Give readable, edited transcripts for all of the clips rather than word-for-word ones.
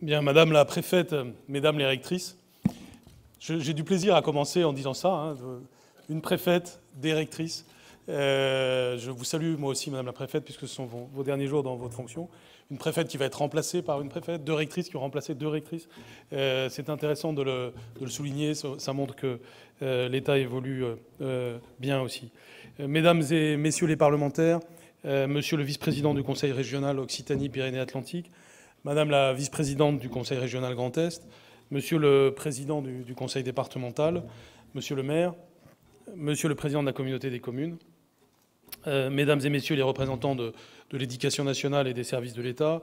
Bien, Madame la préfète, Mesdames les rectrices, j'ai du plaisir à commencer en disant ça, une préfète, des rectrices. Je vous salue, moi aussi, Madame la préfète, puisque ce sont vos derniers jours dans votre fonction. Une préfète qui va être remplacée par une préfète, deux rectrices qui ont remplacé deux rectrices. C'est intéressant de le souligner, ça montre que l'État évolue bien aussi. Mesdames et Messieurs les parlementaires, Monsieur le vice-président du Conseil régional Occitanie-Pyrénées-Atlantiques, Madame la vice-présidente du Conseil régional Grand Est, Monsieur le président du Conseil départemental, Monsieur le maire, Monsieur le président de la communauté des communes, Mesdames et Messieurs les représentants de l'Éducation nationale et des services de l'État,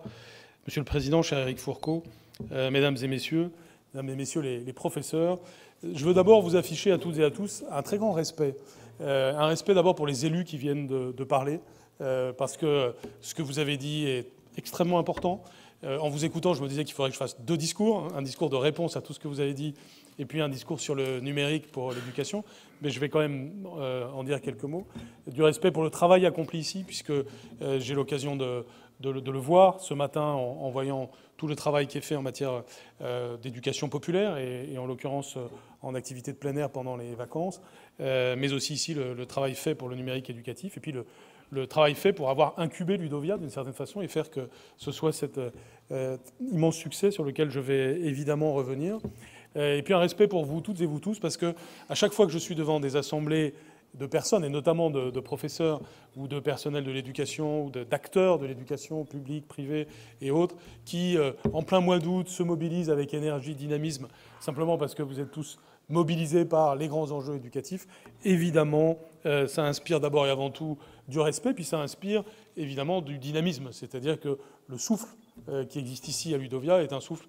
Monsieur le Président, cher Éric Fourcault, Mesdames et Messieurs les professeurs, je veux d'abord vous afficher à toutes et à tous un très grand respect. Un respect d'abord pour les élus qui viennent de parler, parce que ce que vous avez dit est extrêmement important. En vous écoutant, je me disais qu'il faudrait que je fasse deux discours, un discours de réponse à tout ce que vous avez dit, et puis un discours sur le numérique pour l'éducation. Mais je vais quand même en dire quelques mots. Du respect pour le travail accompli ici, puisque j'ai l'occasion de le voir ce matin en voyant tout le travail qui est fait en matière d'éducation populaire, et en l'occurrence en activité de plein air pendant les vacances, mais aussi ici le travail fait pour le numérique éducatif, et puis le travail fait pour avoir incubé Ludovia d'une certaine façon et faire que ce soit cet immense succès sur lequel je vais évidemment revenir. Et puis un respect pour vous toutes et vous tous, parce que à chaque fois que je suis devant des assemblées de personnes, et notamment de professeurs ou de personnel de l'éducation ou d'acteurs de l'éducation publique, privée et autres, qui, en plein mois d'août, se mobilisent avec énergie, dynamisme, simplement parce que vous êtes tous mobilisés par les grands enjeux éducatifs, évidemment, ça inspire d'abord et avant tout du respect, puis ça inspire évidemment du dynamisme, c'est-à-dire que le souffle qui existe ici à Ludovia est un souffle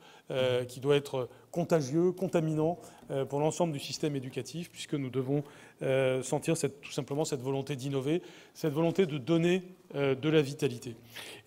qui doit être contagieux, contaminant pour l'ensemble du système éducatif, puisque nous devons sentir tout simplement cette volonté d'innover, cette volonté de donner de la vitalité.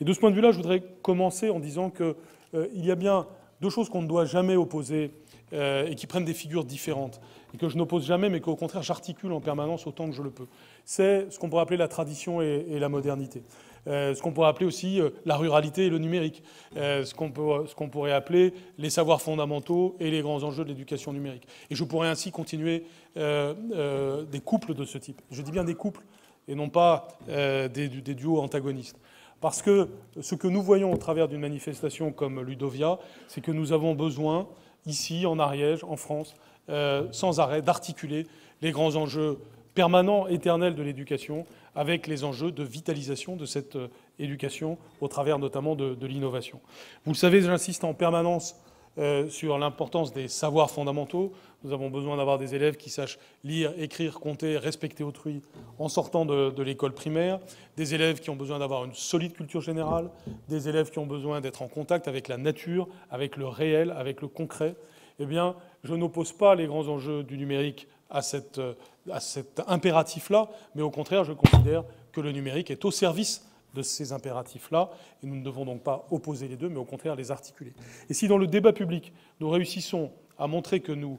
Et de ce point de vue-là, je voudrais commencer en disant qu'il y a bien deux choses qu'on ne doit jamais opposer et qui prennent des figures différentes, et que je n'oppose jamais, mais qu'au contraire j'articule en permanence autant que je le peux. C'est ce qu'on pourrait appeler la tradition et la modernité. Ce qu'on pourrait appeler aussi la ruralité et le numérique, ce qu'on pourrait appeler les savoirs fondamentaux et les grands enjeux de l'éducation numérique. Et je pourrais ainsi continuer des couples de ce type. Je dis bien des couples et non pas des duos antagonistes. Parce que ce que nous voyons au travers d'une manifestation comme Ludovia, c'est que nous avons besoin, ici, en Ariège, en France, sans arrêt, d'articuler les grands enjeux permanents, éternels de l'éducation, avec les enjeux de vitalisation de cette éducation, au travers notamment de l'innovation. Vous le savez, j'insiste en permanence sur l'importance des savoirs fondamentaux. Nous avons besoin d'avoir des élèves qui sachent lire, écrire, compter, respecter autrui en sortant de l'école primaire, des élèves qui ont besoin d'avoir une solide culture générale, des élèves qui ont besoin d'être en contact avec la nature, avec le réel, avec le concret. Eh bien, je n'oppose pas les grands enjeux du numérique à cet impératif-là, mais au contraire, je considère que le numérique est au service de ces impératifs-là, et nous ne devons donc pas opposer les deux, mais au contraire les articuler. Et si dans le débat public, nous réussissons à montrer que nous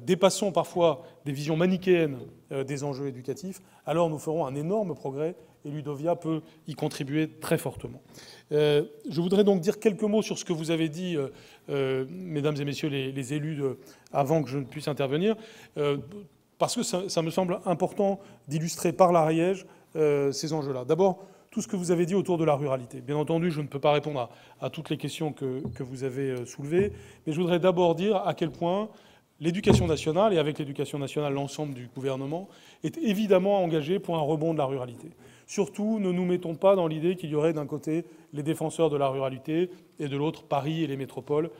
dépassons parfois des visions manichéennes des enjeux éducatifs, alors nous ferons un énorme progrès, et Ludovia peut y contribuer très fortement. Je voudrais donc dire quelques mots sur ce que vous avez dit, mesdames et messieurs les élus, avant que je ne puisse intervenir, parce que ça me semble important d'illustrer par l'Ariège ces enjeux-là. D'abord, tout ce que vous avez dit autour de la ruralité. Bien entendu, je ne peux pas répondre à toutes les questions que vous avez soulevées, mais je voudrais d'abord dire à quel point l'éducation nationale, et avec l'éducation nationale, l'ensemble du gouvernement, est évidemment engagé pour un rebond de la ruralité. Surtout, ne nous mettons pas dans l'idée qu'il y aurait d'un côté les défenseurs de la ruralité et de l'autre Paris et les métropoles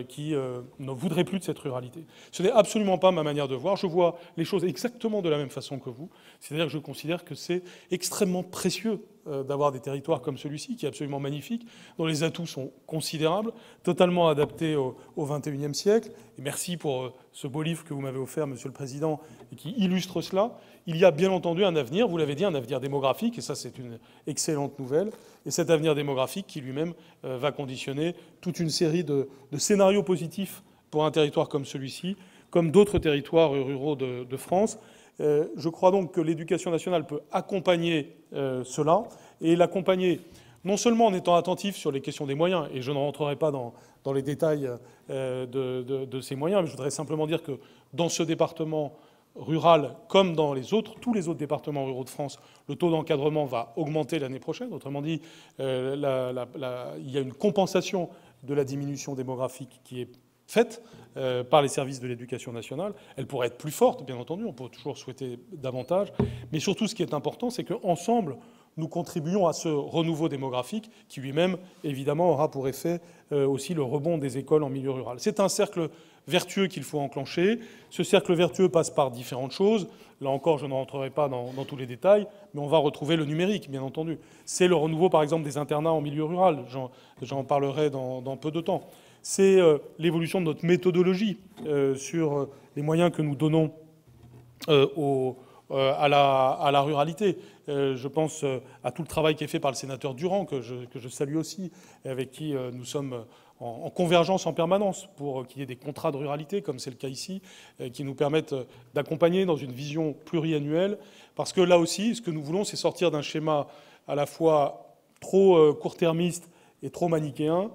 qui ne voudraient plus de cette ruralité. Ce n'est absolument pas ma manière de voir. Je vois les choses exactement de la même façon que vous. C'est-à-dire que je considère que c'est extrêmement précieux d'avoir des territoires comme celui-ci, qui est absolument magnifique, dont les atouts sont considérables, totalement adaptés au XXIe siècle. Et merci pour ce beau livre que vous m'avez offert, Monsieur le Président, et qui illustre cela. Il y a bien entendu un avenir, vous l'avez dit, un avenir démographique, et ça c'est une excellente nouvelle. Et cet avenir démographique qui lui-même va conditionner toute une série de scénarios positifs pour un territoire comme celui-ci, comme d'autres territoires ruraux de France. Je crois donc que l'éducation nationale peut accompagner cela, et l'accompagner non seulement en étant attentif sur les questions des moyens, et je ne rentrerai pas dans les détails de ces moyens, mais je voudrais simplement dire que dans ce département rural, comme dans tous les autres départements ruraux de France, le taux d'encadrement va augmenter l'année prochaine. Autrement dit, il y a une compensation de la diminution démographique qui est faite par les services de l'éducation nationale. Elle pourrait être plus forte, bien entendu, on peut toujours souhaiter davantage, mais surtout ce qui est important, c'est qu'ensemble, nous contribuons à ce renouveau démographique qui lui-même, évidemment, aura pour effet aussi le rebond des écoles en milieu rural. C'est un cercle vertueux qu'il faut enclencher. Ce cercle vertueux passe par différentes choses. Là encore, je ne rentrerai pas dans tous les détails, mais on va retrouver le numérique, bien entendu. C'est le renouveau, par exemple, des internats en milieu rural. J'en parlerai dans peu de temps. C'est l'évolution de notre méthodologie sur les moyens que nous donnons à la ruralité. Je pense à tout le travail qui est fait par le sénateur Durand, que je salue aussi, et avec qui nous sommes en convergence en permanence pour qu'il y ait des contrats de ruralité, comme c'est le cas ici, qui nous permettent d'accompagner dans une vision pluriannuelle. Parce que là aussi, ce que nous voulons, c'est sortir d'un schéma à la fois trop court-termiste et trop manichéen,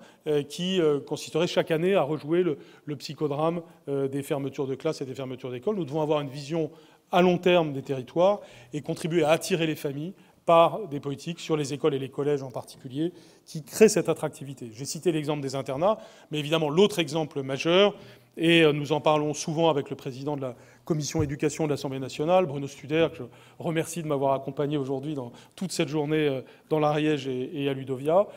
qui consisterait chaque année à rejouer le psychodrame des fermetures de classes et des fermetures d'écoles. Nous devons avoir une vision à long terme des territoires et contribuer à attirer les familles par des politiques sur les écoles et les collèges en particulier qui créent cette attractivité. J'ai cité l'exemple des internats, mais évidemment l'autre exemple majeur, et nous en parlons souvent avec le président de la commission éducation de l'Assemblée nationale, Bruno Studer, que je remercie de m'avoir accompagné aujourd'hui dans toute cette journée dans l'Ariège et à Ludovia,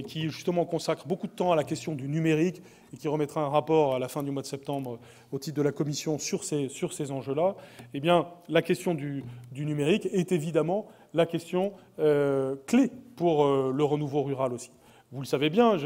qui justement consacre beaucoup de temps à la question du numérique et qui remettra un rapport à la fin du mois de septembre au titre de la commission sur ces enjeux-là. Eh bien, la question du numérique est évidemment la question clé pour le renouveau rural aussi. Vous le savez bien,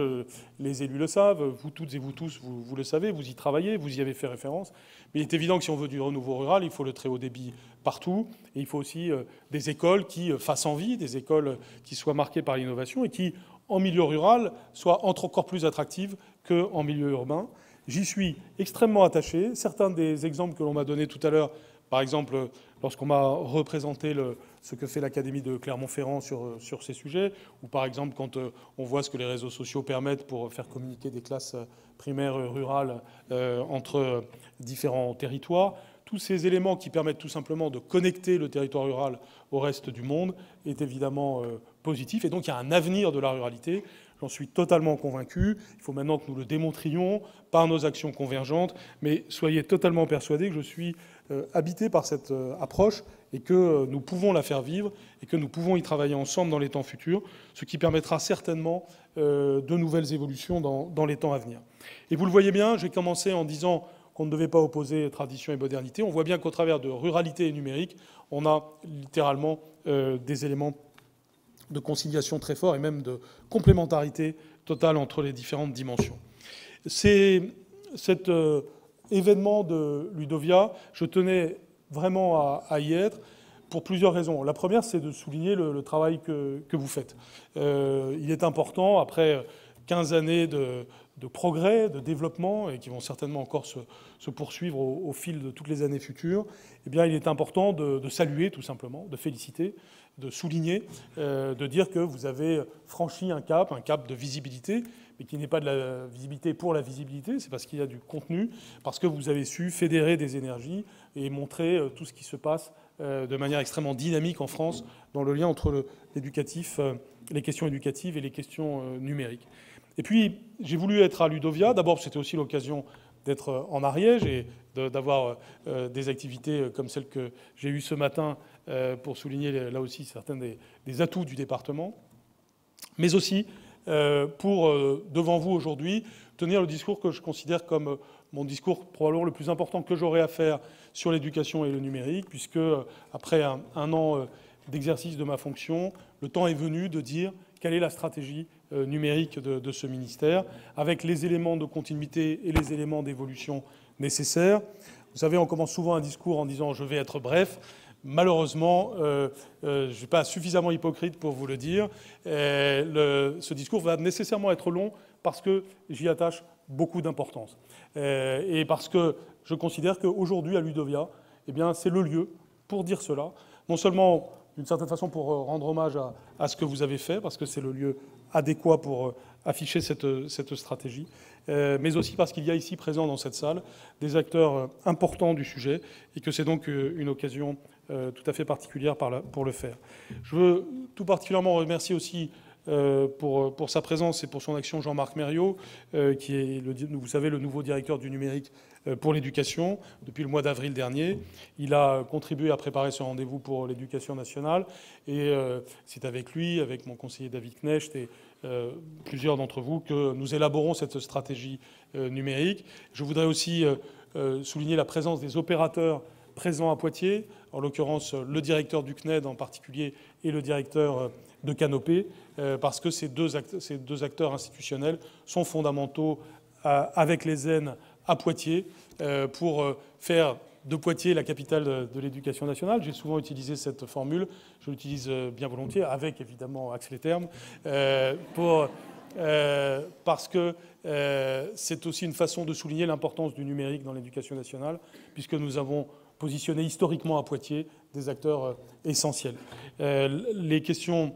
les élus le savent, vous toutes et vous tous, vous le savez, vous y travaillez, vous y avez fait référence. Mais il est évident que si on veut du renouveau rural, il faut le très haut débit partout. Et il faut aussi des écoles qui fassent envie, des écoles qui soient marquées par l'innovation et qui, en milieu rural, soient encore plus attractives qu'en milieu urbain. J'y suis extrêmement attaché. Certains des exemples que l'on m'a donnés tout à l'heure, par exemple, lorsqu'on m'a représenté ce que fait l'Académie de Clermont-Ferrand sur ces sujets, ou par exemple quand on voit ce que les réseaux sociaux permettent pour faire communiquer des classes primaires rurales entre différents territoires, tous ces éléments qui permettent tout simplement de connecter le territoire rural au reste du monde est évidemment positif. Et donc il y a un avenir de la ruralité. J'en suis totalement convaincu. Il faut maintenant que nous le démontrions par nos actions convergentes. Mais soyez totalement persuadés que je suis habité par cette approche et que nous pouvons la faire vivre et que nous pouvons y travailler ensemble dans les temps futurs, ce qui permettra certainement de nouvelles évolutions dans les temps à venir. Et vous le voyez bien, j'ai commencé en disant qu'on ne devait pas opposer tradition et modernité. On voit bien qu'au travers de ruralité et numérique, on a littéralement des éléments de conciliation très forts et même de complémentarité totale entre les différentes dimensions. Cet événement de Ludovia, je tenais vraiment à y être pour plusieurs raisons. La première, c'est de souligner le travail que vous faites. Il est important, après 15 années de progrès, de développement, et qui vont certainement encore se poursuivre au fil de toutes les années futures, eh bien, il est important de saluer, tout simplement, de féliciter, de souligner, de dire que vous avez franchi un cap de visibilité, mais qui n'est pas de la visibilité pour la visibilité, c'est parce qu'il y a du contenu, parce que vous avez su fédérer des énergies et montrer tout ce qui se passe de manière extrêmement dynamique en France dans le lien entre l'éducatif, les questions éducatives et les questions numériques. Et puis, j'ai voulu être à Ludovia. D'abord, c'était aussi l'occasion d'être en Ariège et d'avoir des activités comme celles que j'ai eues ce matin pour souligner, là aussi, certains des atouts du département. Mais aussi pour, devant vous aujourd'hui, tenir le discours que je considère comme mon discours probablement le plus important que j'aurai à faire sur l'éducation et le numérique, puisque après un an d'exercice de ma fonction, le temps est venu de dire quelle est la stratégie numérique de ce ministère, avec les éléments de continuité et les éléments d'évolution nécessaires. Vous savez, on commence souvent un discours en disant « je vais être bref ». Malheureusement, je ne suis pas suffisamment hypocrite pour vous le dire. Ce discours va nécessairement être long parce que j'y attache beaucoup d'importance. Et parce que je considère qu'aujourd'hui, à Ludovia, eh bien, c'est le lieu pour dire cela. Non seulement, d'une certaine façon, pour rendre hommage à ce que vous avez fait, parce que c'est le lieu adéquat pour afficher cette stratégie, mais aussi parce qu'il y a ici présent dans cette salle des acteurs importants du sujet et que c'est donc une occasion tout à fait particulière pour le faire. Je veux tout particulièrement remercier aussi pour sa présence et pour son action Jean-Marc Mériot, qui est, vous savez, le nouveau directeur du numérique pour l'éducation depuis le mois d'avril dernier. Il a contribué à préparer ce rendez-vous pour l'éducation nationale et c'est avec lui, avec mon conseiller David Knecht et plusieurs d'entre vous que nous élaborons cette stratégie numérique. Je voudrais aussi souligner la présence des opérateurs présents à Poitiers, en l'occurrence le directeur du CNED en particulier et le directeur de Canopé, parce que ces deux acteurs institutionnels sont fondamentaux avec les Zen à Poitiers pour faire de Poitiers la capitale de l'éducation nationale. J'ai souvent utilisé cette formule, je l'utilise bien volontiers, avec évidemment axe les termes, parce que c'est aussi une façon de souligner l'importance du numérique dans l'éducation nationale, puisque nous avons positionné historiquement à Poitiers des acteurs essentiels. Les questions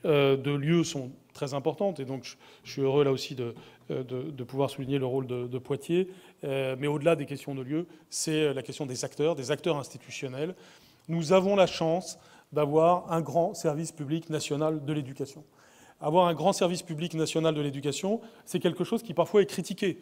de lieu sont très importantes, et donc je suis heureux là aussi de pouvoir souligner le rôle de Poitiers. Mais au-delà des questions de lieu, c'est la question des acteurs institutionnels. Nous avons la chance d'avoir un grand service public national de l'éducation. Avoir un grand service public national de l'éducation, c'est quelque chose qui parfois est critiqué.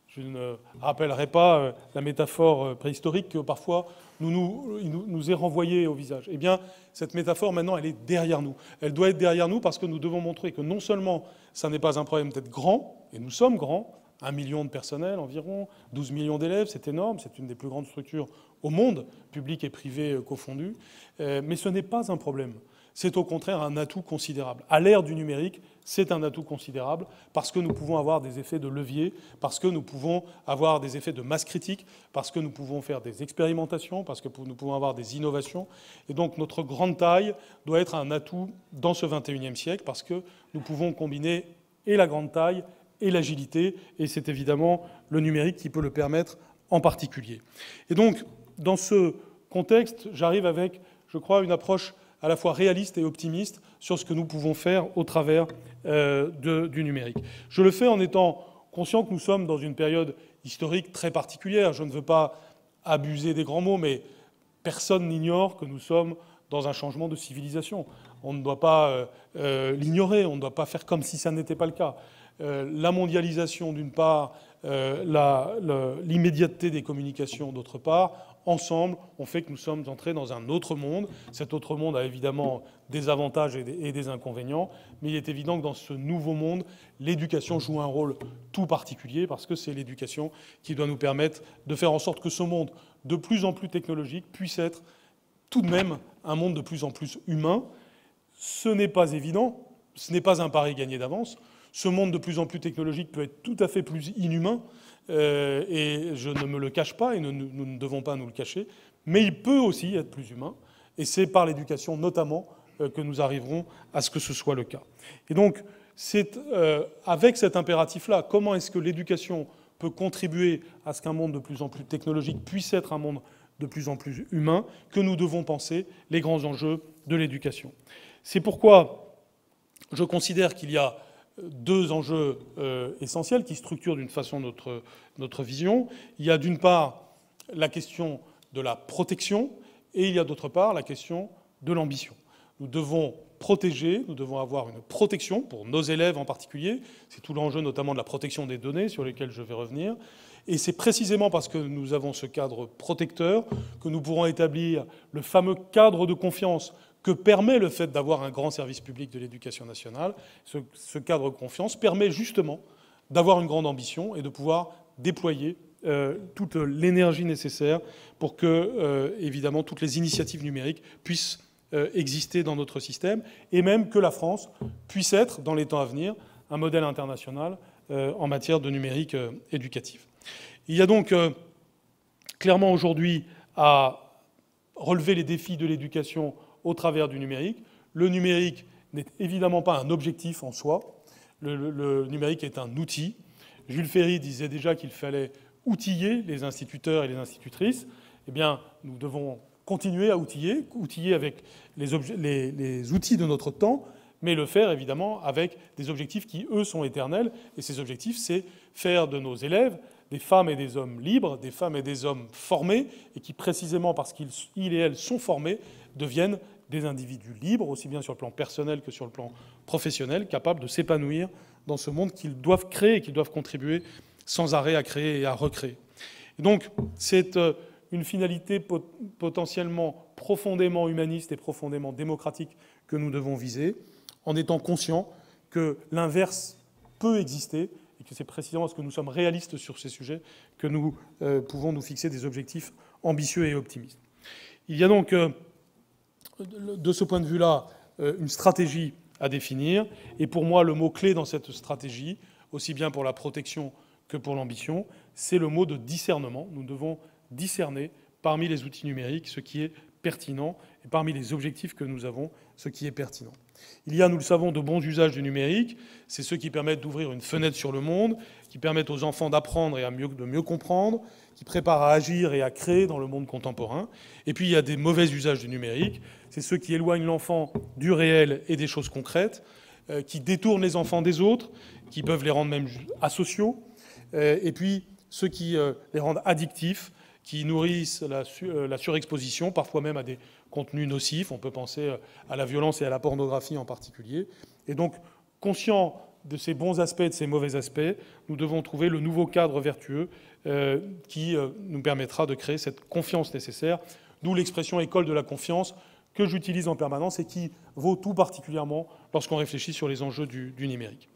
Je ne rappellerai pas la métaphore préhistorique que parfois nous est renvoyée au visage. Eh bien, cette métaphore, maintenant, elle est derrière nous. Elle doit être derrière nous parce que nous devons montrer que non seulement ça n'est pas un problème d'être grand, et nous sommes grands, 1 million de personnel environ, 12 millions d'élèves, c'est énorme, c'est une des plus grandes structures au monde, publiques et privées confondues, mais ce n'est pas un problème. C'est au contraire un atout considérable. À l'ère du numérique, c'est un atout considérable parce que nous pouvons avoir des effets de levier, parce que nous pouvons avoir des effets de masse critique, parce que nous pouvons faire des expérimentations, parce que nous pouvons avoir des innovations. Et donc notre grande taille doit être un atout dans ce XXIe siècle parce que nous pouvons combiner et la grande taille et l'agilité, et c'est évidemment le numérique qui peut le permettre en particulier. Et donc, dans ce contexte, j'arrive avec, je crois, une approche à la fois réaliste et optimiste sur ce que nous pouvons faire au travers du numérique. Je le fais en étant conscient que nous sommes dans une période historique très particulière. Je ne veux pas abuser des grands mots, mais personne n'ignore que nous sommes dans un changement de civilisation. On ne doit pas l'ignorer, on ne doit pas faire comme si ça n'était pas le cas. La mondialisation, d'une part, l'immédiateté des communications, d'autre part, ensemble, on fait que nous sommes entrés dans un autre monde. Cet autre monde a évidemment des avantages et des inconvénients, mais il est évident que dans ce nouveau monde, l'éducation joue un rôle tout particulier, parce que c'est l'éducation qui doit nous permettre de faire en sorte que ce monde de plus en plus technologique puisse être tout de même un monde de plus en plus humain. Ce n'est pas évident, ce n'est pas un pari gagné d'avance. Ce monde de plus en plus technologique peut être tout à fait plus inhumain, et je ne me le cache pas, et nous ne devons pas nous le cacher, mais il peut aussi être plus humain, et c'est par l'éducation notamment que nous arriverons à ce que ce soit le cas. Et donc, c'est avec cet impératif-là, comment est-ce que l'éducation peut contribuer à ce qu'un monde de plus en plus technologique puisse être un monde de plus en plus humain, que nous devons penser les grands enjeux de l'éducation. C'est pourquoi je considère qu'il y a deux enjeux essentiels qui structurent d'une façon notre vision. Il y a d'une part la question de la protection et il y a d'autre part la question de l'ambition. Nous devons protéger, nous devons avoir une protection pour nos élèves en particulier. C'est tout l'enjeu notamment de la protection des données sur lesquelles je vais revenir. Et c'est précisément parce que nous avons ce cadre protecteur que nous pourrons établir le fameux cadre de confiance que permet le fait d'avoir un grand service public de l'éducation nationale. Ce cadre de confiance permet justement d'avoir une grande ambition et de pouvoir déployer toute l'énergie nécessaire pour que, évidemment, toutes les initiatives numériques puissent exister dans notre système, et même que la France puisse être, dans les temps à venir, un modèle international en matière de numérique éducatif. Il y a donc clairement aujourd'hui à relever les défis de l'éducation au travers du numérique. Le numérique n'est évidemment pas un objectif en soi. Le numérique est un outil. Jules Ferry disait déjà qu'il fallait outiller les instituteurs et les institutrices. Eh bien, nous devons continuer à outiller avec les outils de notre temps, mais le faire évidemment avec des objectifs qui, eux, sont éternels. Et ces objectifs, c'est faire de nos élèves des femmes et des hommes libres, des femmes et des hommes formés, et qui, précisément parce qu'ils et elles sont formés, deviennent des individus libres, aussi bien sur le plan personnel que sur le plan professionnel, capables de s'épanouir dans ce monde qu'ils doivent créer et qu'ils doivent contribuer sans arrêt à créer et à recréer. Et donc, c'est une finalité potentiellement profondément humaniste et profondément démocratique que nous devons viser, en étant conscients que l'inverse peut exister et que c'est précisément parce que nous sommes réalistes sur ces sujets que nous pouvons nous fixer des objectifs ambitieux et optimistes. Il y a donc, de ce point de vue-là, une stratégie à définir, et pour moi, le mot-clé dans cette stratégie, aussi bien pour la protection que pour l'ambition, c'est le mot de discernement. Nous devons discerner parmi les outils numériques ce qui est pertinent et parmi les objectifs que nous avons ce qui est pertinent. Il y a, nous le savons, de bons usages du numérique. C'est ceux qui permettent d'ouvrir une fenêtre sur le monde, qui permettent aux enfants d'apprendre et de mieux comprendre, qui préparent à agir et à créer dans le monde contemporain. Et puis il y a des mauvais usages du numérique. C'est ceux qui éloignent l'enfant du réel et des choses concrètes, qui détournent les enfants des autres, qui peuvent les rendre même asociaux, et puis ceux qui les rendent addictifs, qui nourrissent la surexposition, parfois même à des contenus nocifs. On peut penser à la violence et à la pornographie en particulier. Et donc, conscients de ces bons aspects et de ces mauvais aspects, nous devons trouver le nouveau cadre vertueux qui nous permettra de créer cette confiance nécessaire, d'où l'expression « école de la confiance » que j'utilise en permanence et qui vaut tout particulièrement lorsqu'on réfléchit sur les enjeux du numérique.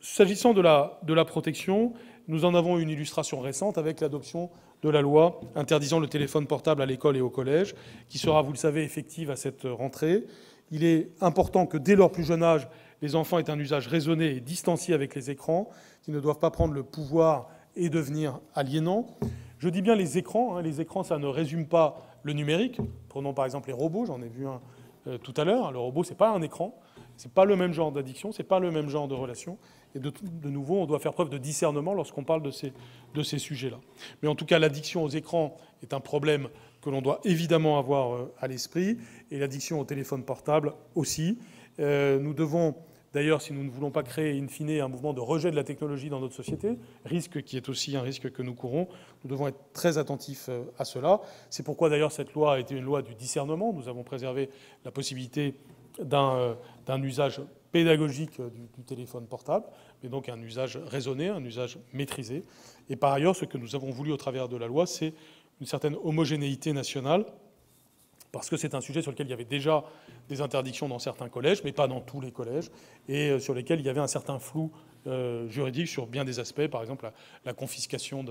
S'agissant de la protection, nous en avons une illustration récente avec l'adoption de la loi interdisant le téléphone portable à l'école et au collège, qui sera, vous le savez, effective à cette rentrée. Il est important que, dès leur plus jeune âge, les enfants aient un usage raisonné et distancié avec les écrans, qui ne doivent pas prendre le pouvoir et devenir aliénants. Je dis bien les écrans. Les écrans, ça ne résume pas le numérique. Prenons par exemple les robots, j'en ai vu un tout à l'heure. Le robot, ce n'est pas un écran, ce n'est pas le même genre d'addiction, ce n'est pas le même genre de relation. Et de nouveau, on doit faire preuve de discernement lorsqu'on parle de ces sujets-là. Mais en tout cas, l'addiction aux écrans est un problème que l'on doit évidemment avoir à l'esprit, et l'addiction au téléphone portable aussi. Nous devons, d'ailleurs, si nous ne voulons pas créer in fine un mouvement de rejet de la technologie dans notre société, risque qui est aussi un risque que nous courons, nous devons être très attentifs à cela. C'est pourquoi d'ailleurs cette loi a été une loi du discernement. Nous avons préservé la possibilité d'un usage pédagogique du téléphone portable, mais donc un usage raisonné, un usage maîtrisé. Et par ailleurs, ce que nous avons voulu au travers de la loi, c'est une certaine homogénéité nationale, parce que c'est un sujet sur lequel il y avait déjà des interdictions dans certains collèges, mais pas dans tous les collèges, et sur lesquels il y avait un certain flou juridique sur bien des aspects, par exemple la confiscation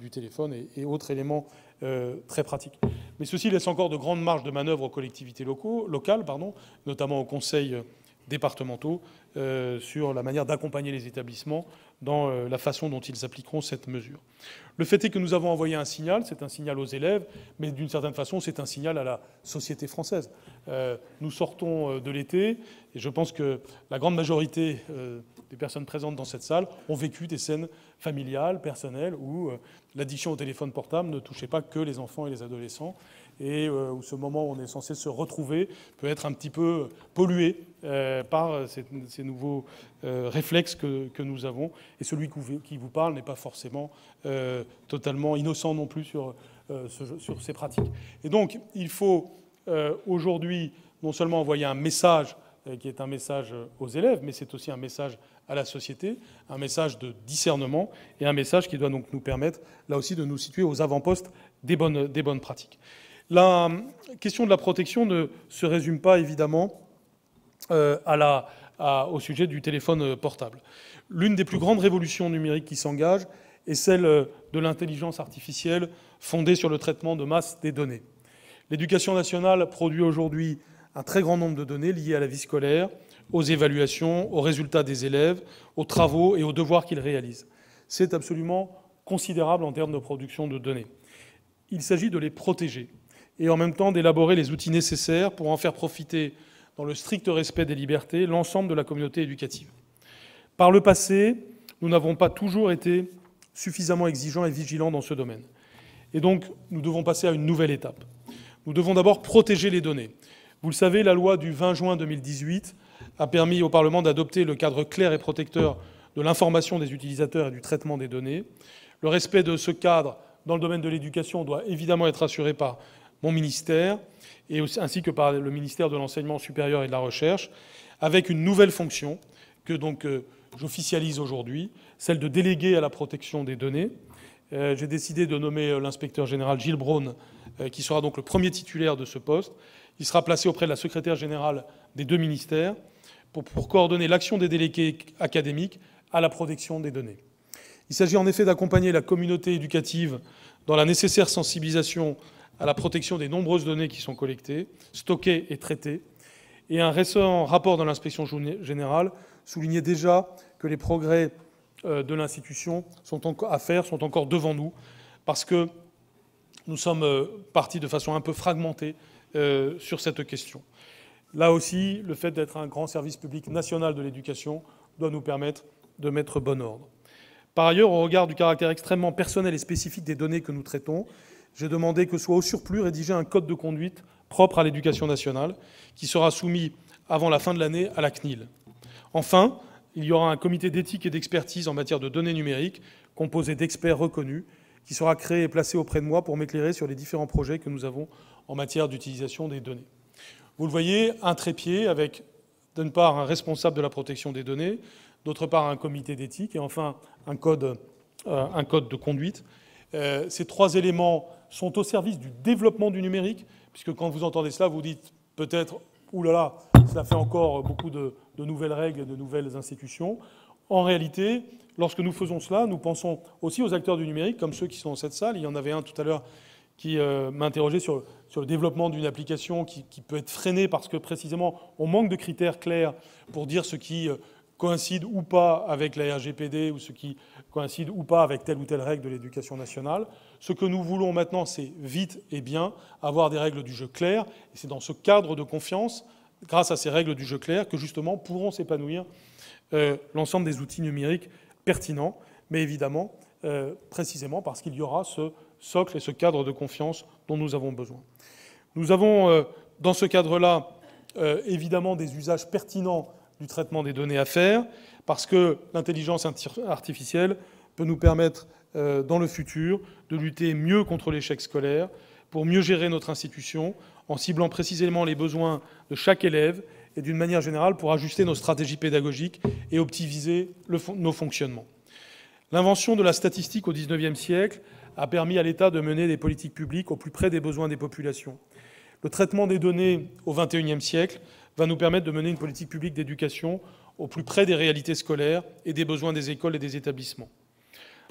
du téléphone et autres éléments très pratiques. Mais ceci laisse encore de grandes marges de manœuvre aux collectivités locales, notamment aux conseils départementaux, sur la manière d'accompagner les établissements dans la façon dont ils appliqueront cette mesure. Le fait est que nous avons envoyé un signal, c'est un signal aux élèves, mais d'une certaine façon, c'est un signal à la société française. Nous sortons de l'été, et je pense que la grande majorité des personnes présentes dans cette salle ont vécu des scènes familiales, personnelles, où l'addiction au téléphone portable ne touchait pas que les enfants et les adolescents, et où ce moment où on est censé se retrouver peut être un petit peu pollué par ces nouveaux réflexes que nous avons. Et celui qui vous parle n'est pas forcément totalement innocent non plus sur ces pratiques. Et donc, il faut aujourd'hui non seulement envoyer un message qui est un message aux élèves, mais c'est aussi un message à la société, un message de discernement et un message qui doit donc nous permettre, là aussi, de nous situer aux avant-postes des bonnes pratiques. La question de la protection ne se résume pas, évidemment, au sujet du téléphone portable. L'une des plus grandes révolutions numériques qui s'engagent est celle de l'intelligence artificielle fondée sur le traitement de masse des données. L'éducation nationale produit aujourd'hui un très grand nombre de données liées à la vie scolaire, aux évaluations, aux résultats des élèves, aux travaux et aux devoirs qu'ils réalisent. C'est absolument considérable en termes de production de données. Il s'agit de les protéger et en même temps d'élaborer les outils nécessaires pour en faire profiter, dans le strict respect des libertés, l'ensemble de la communauté éducative. Par le passé, nous n'avons pas toujours été suffisamment exigeants et vigilants dans ce domaine. Et donc, nous devons passer à une nouvelle étape. Nous devons d'abord protéger les données. Vous le savez, la loi du 20 juin 2018 a permis au Parlement d'adopter le cadre clair et protecteur de l'information des utilisateurs et du traitement des données. Le respect de ce cadre dans le domaine de l'éducation doit évidemment être assuré par mon ministère, ainsi que par le ministère de l'Enseignement supérieur et de la Recherche, avec une nouvelle fonction que j'officialise aujourd'hui, celle de délégué à la protection des données. J'ai décidé de nommer l'inspecteur général Gilles Braun, qui sera donc le premier titulaire de ce poste. Il sera placé auprès de la secrétaire générale des deux ministères pour coordonner l'action des délégués académiques à la protection des données. Il s'agit en effet d'accompagner la communauté éducative dans la nécessaire sensibilisation à la protection des nombreuses données qui sont collectées, stockées et traitées. Et un récent rapport de l'inspection générale soulignait déjà que les progrès de l'institution à faire sont encore devant nous, parce que nous sommes partis de façon un peu fragmentée sur cette question. Là aussi, le fait d'être un grand service public national de l'éducation doit nous permettre de mettre bon ordre. Par ailleurs, au regard du caractère extrêmement personnel et spécifique des données que nous traitons, j'ai demandé que soit au surplus rédigé un code de conduite propre à l'éducation nationale, qui sera soumis avant la fin de l'année à la CNIL. Enfin, il y aura un comité d'éthique et d'expertise en matière de données numériques, composé d'experts reconnus, qui sera créé et placé auprès de moi pour m'éclairer sur les différents projets que nous avons en matière d'utilisation des données. Vous le voyez, un trépied avec, d'une part, un responsable de la protection des données, d'autre part, un comité d'éthique, et enfin, un code de conduite. Ces trois éléments sont au service du développement du numérique, puisque quand vous entendez cela, vous dites peut-être « Ouh là là, cela fait encore beaucoup de nouvelles règles, de nouvelles institutions ». En réalité, lorsque nous faisons cela, nous pensons aussi aux acteurs du numérique, comme ceux qui sont dans cette salle. Il y en avait un tout à l'heure qui m'a interrogé sur le développement d'une application qui peut être freinée parce que précisément on manque de critères clairs pour dire ce qui coïncide ou pas avec la RGPD ou ce qui coïncide ou pas avec telle ou telle règle de l'éducation nationale. Ce que nous voulons maintenant, c'est vite et bien avoir des règles du jeu claires. Et c'est dans ce cadre de confiance, grâce à ces règles du jeu claires, que justement pourront s'épanouir l'ensemble des outils numériques pertinents, mais évidemment, précisément parce qu'il y aura ce socle et ce cadre de confiance dont nous avons besoin. Nous avons, dans ce cadre-là, évidemment des usages pertinents du traitement des données à faire, parce que l'intelligence artificielle peut nous permettre, dans le futur, de lutter mieux contre l'échec scolaire, pour mieux gérer notre institution, en ciblant précisément les besoins de chaque élève, et d'une manière générale pour ajuster nos stratégies pédagogiques et optimiser nos fonctionnements. L'invention de la statistique au XIXe siècle a permis à l'État de mener des politiques publiques au plus près des besoins des populations. Le traitement des données au XXIe siècle va nous permettre de mener une politique publique d'éducation au plus près des réalités scolaires et des besoins des écoles et des établissements.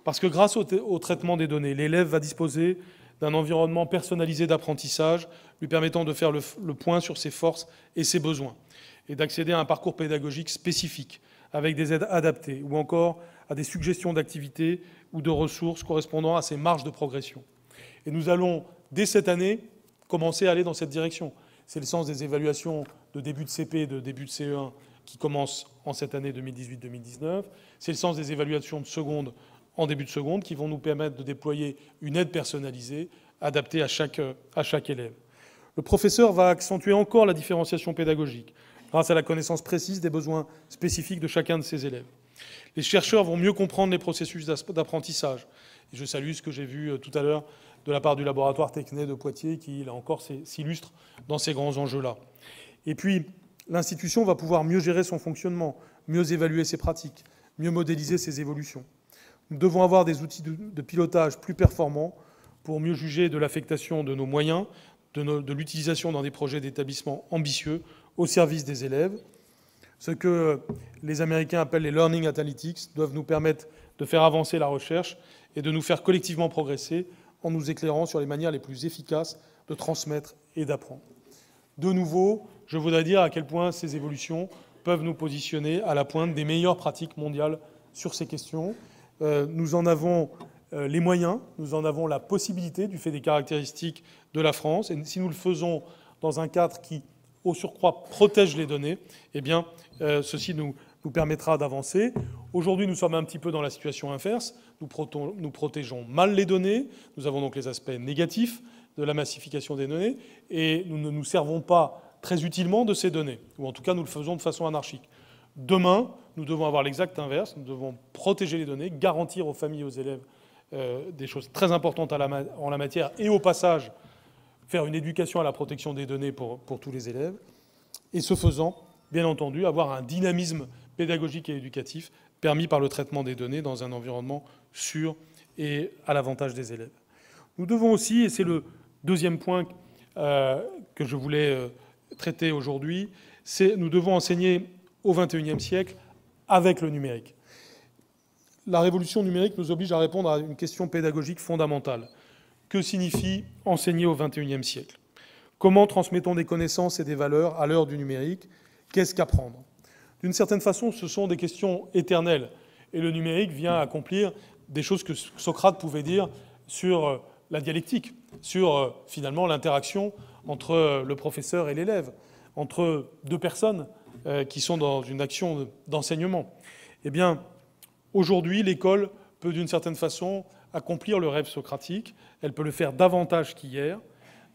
Parce que grâce au traitement des données, l'élève va disposer d'un environnement personnalisé d'apprentissage lui permettant de faire le point sur ses forces et ses besoins, et d'accéder à un parcours pédagogique spécifique, avec des aides adaptées, ou encore à des suggestions d'activités ou de ressources correspondant à ses marges de progression. Et nous allons, dès cette année, commencer à aller dans cette direction. C'est le sens des évaluations de début de CP et de début de CE1 qui commencent en cette année 2018-2019. C'est le sens des évaluations de seconde en début de seconde qui vont nous permettre de déployer une aide personnalisée, adaptée à chaque élève. Le professeur va accentuer encore la différenciation pédagogique grâce à la connaissance précise des besoins spécifiques de chacun de ses élèves. Les chercheurs vont mieux comprendre les processus d'apprentissage. Et je salue ce que j'ai vu tout à l'heure de la part du laboratoire Tecnet de Poitiers qui, là encore, s'illustre dans ces grands enjeux-là. Et puis, l'institution va pouvoir mieux gérer son fonctionnement, mieux évaluer ses pratiques, mieux modéliser ses évolutions. Nous devons avoir des outils de pilotage plus performants pour mieux juger de l'affectation de nos moyens, de l'utilisation dans des projets d'établissement ambitieux au service des élèves. Ce que les Américains appellent les Learning Analytics doivent nous permettre de faire avancer la recherche et de nous faire collectivement progresser en nous éclairant sur les manières les plus efficaces de transmettre et d'apprendre. De nouveau, je voudrais dire à quel point ces évolutions peuvent nous positionner à la pointe des meilleures pratiques mondiales sur ces questions. Nous en avons les moyens, nous en avons la possibilité du fait des caractéristiques de la France. Et si nous le faisons dans un cadre qui, au surcroît, protège les données, eh bien, ceci nous permettra d'avancer. Aujourd'hui, nous sommes un petit peu dans la situation inverse. Nous protégeons mal les données. Nous avons donc les aspects négatifs de la massification des données. Et nous ne nous servons pas très utilement de ces données, ou en tout cas nous le faisons de façon anarchique. Demain, nous devons avoir l'exact inverse, nous devons protéger les données, garantir aux familles et aux élèves des choses très importantes en la matière, et au passage, faire une éducation à la protection des données pour tous les élèves, et ce faisant, bien entendu, avoir un dynamisme pédagogique et éducatif permis par le traitement des données dans un environnement sûr et à l'avantage des élèves. Nous devons aussi, et c'est le deuxième point que je voulais traiter aujourd'hui, c'est nous devons enseigner au XXIe siècle avec le numérique. La révolution numérique nous oblige à répondre à une question pédagogique fondamentale. Que signifie enseigner au XXIe siècle? Comment transmettons des connaissances et des valeurs à l'heure du numérique? Qu'est-ce qu'apprendre? D'une certaine façon, ce sont des questions éternelles. Et le numérique vient accomplir des choses que Socrate pouvait dire sur la dialectique, sur finalement l'interaction entre le professeur et l'élève, entre deux personnes qui sont dans une action d'enseignement. Eh bien, aujourd'hui, l'école peut d'une certaine façon accomplir le rêve socratique. Elle peut le faire davantage qu'hier,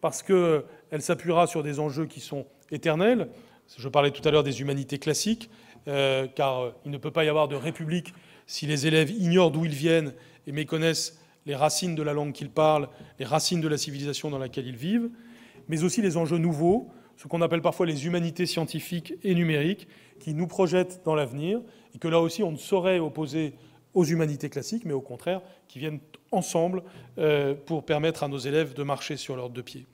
parce qu'elle s'appuiera sur des enjeux qui sont éternels. Je parlais tout à l'heure des humanités classiques, car il ne peut pas y avoir de république si les élèves ignorent d'où ils viennent et méconnaissent les racines de la langue qu'ils parlent, les racines de la civilisation dans laquelle ils vivent, mais aussi les enjeux nouveaux, ce qu'on appelle parfois les humanités scientifiques et numériques, qui nous projettent dans l'avenir, et que là aussi on ne saurait opposer aux humanités classiques, mais au contraire, qui viennent ensemble pour permettre à nos élèves de marcher sur leurs deux pieds.